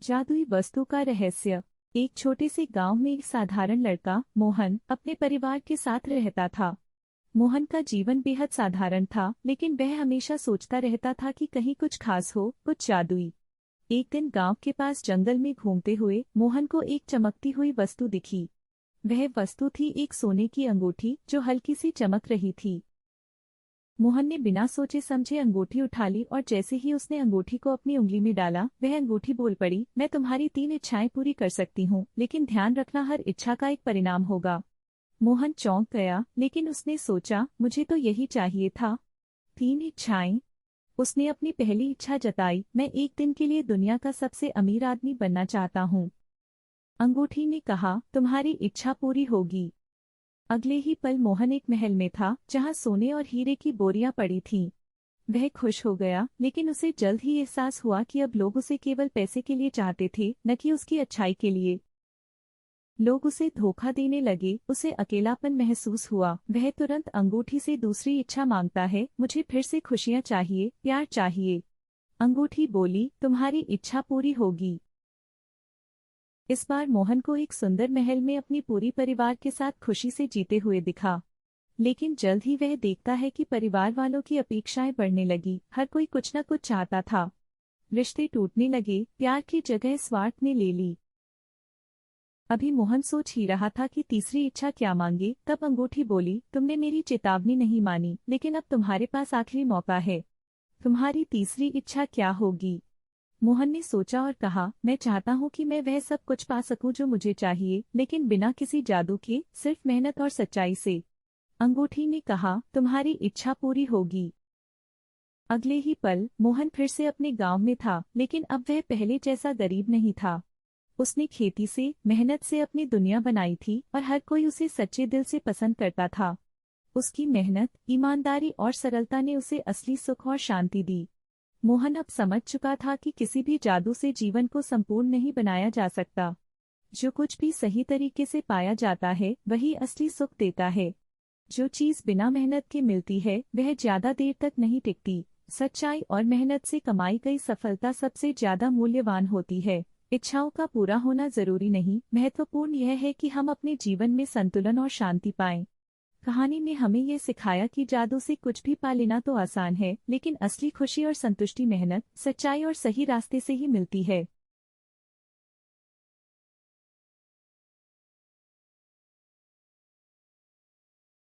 जादुई वस्तु का रहस्य। एक छोटे से गांव में एक साधारण लड़का मोहन अपने परिवार के साथ रहता था। मोहन का जीवन बेहद साधारण था, लेकिन वह हमेशा सोचता रहता था कि कहीं कुछ खास हो, कुछ जादुई। एक दिन गांव के पास जंगल में घूमते हुए मोहन को एक चमकती हुई वस्तु दिखी। वह वस्तु थी एक सोने की अंगूठी जो हल्की सी चमक रही थी। मोहन ने बिना सोचे समझे अंगूठी उठा ली और जैसे ही उसने अंगूठी को अपनी उंगली में डाला, वह अंगूठी बोल पड़ी, मैं तुम्हारी 3 इच्छाएं पूरी कर सकती हूँ, लेकिन ध्यान रखना हर इच्छा का एक परिणाम होगा। मोहन चौंक गया, लेकिन उसने सोचा, मुझे तो यही चाहिए था। 3 इच्छाएं। उसने अपनी पहली इच्छा जताई, मैं एक दिन के लिए दुनिया का सबसे अमीर आदमी बनना चाहता हूँ। अंगूठी ने कहा, तुम्हारी इच्छा पूरी होगी। अगले ही पल मोहन एक महल में था जहां सोने और हीरे की बोरियां पड़ी थीं। वह खुश हो गया, लेकिन उसे जल्द ही एहसास हुआ कि अब लोग उसे केवल पैसे के लिए चाहते थे, न कि उसकी अच्छाई के लिए। लोग उसे धोखा देने लगे, उसे अकेलापन महसूस हुआ। वह तुरंत अंगूठी से दूसरी इच्छा मांगता है, मुझे फिर से खुशियां चाहिए, प्यार चाहिए। अंगूठी बोली, तुम्हारी इच्छा पूरी होगी। इस बार मोहन को एक सुंदर महल में अपनी पूरी परिवार के साथ खुशी से जीते हुए दिखा। लेकिन जल्द ही वह देखता है कि परिवार वालों की अपेक्षाएं बढ़ने लगी, हर कोई कुछ न कुछ चाहता था। रिश्ते टूटने लगे, प्यार की जगह स्वार्थ ने ले ली। अभी मोहन सोच ही रहा था कि तीसरी इच्छा क्या मांगे, तब अंगूठी बोली, तुमने मेरी चेतावनी नहीं मानी, लेकिन अब तुम्हारे पास आखिरी मौका है। तुम्हारी तीसरी इच्छा क्या होगी? मोहन ने सोचा और कहा, मैं चाहता हूँ कि मैं वह सब कुछ पा सकूं जो मुझे चाहिए, लेकिन बिना किसी जादू के, सिर्फ मेहनत और सच्चाई से। अंगूठी ने कहा, तुम्हारी इच्छा पूरी होगी। अगले ही पल मोहन फिर से अपने गांव में था, लेकिन अब वह पहले जैसा गरीब नहीं था। उसने खेती से, मेहनत से अपनी दुनिया बनाई थी और हर कोई उसे सच्चे दिल से पसंद करता था। उसकी मेहनत, ईमानदारी और सरलता ने उसे असली सुख और शांति दी। मोहन अब समझ चुका था कि किसी भी जादू से जीवन को संपूर्ण नहीं बनाया जा सकता। जो कुछ भी सही तरीके से पाया जाता है, वही असली सुख देता है। जो चीज बिना मेहनत के मिलती है, वह ज्यादा देर तक नहीं टिकती। सच्चाई और मेहनत से कमाई गई सफलता सबसे ज्यादा मूल्यवान होती है। इच्छाओं का पूरा होना जरूरी नहीं, महत्वपूर्ण यह है कि हम अपने जीवन में संतुलन और शांति पाएं। कहानी ने हमें ये सिखाया कि जादू से कुछ भी पा लेना तो आसान है, लेकिन असली खुशी और संतुष्टि मेहनत, सच्चाई और सही रास्ते से ही मिलती है।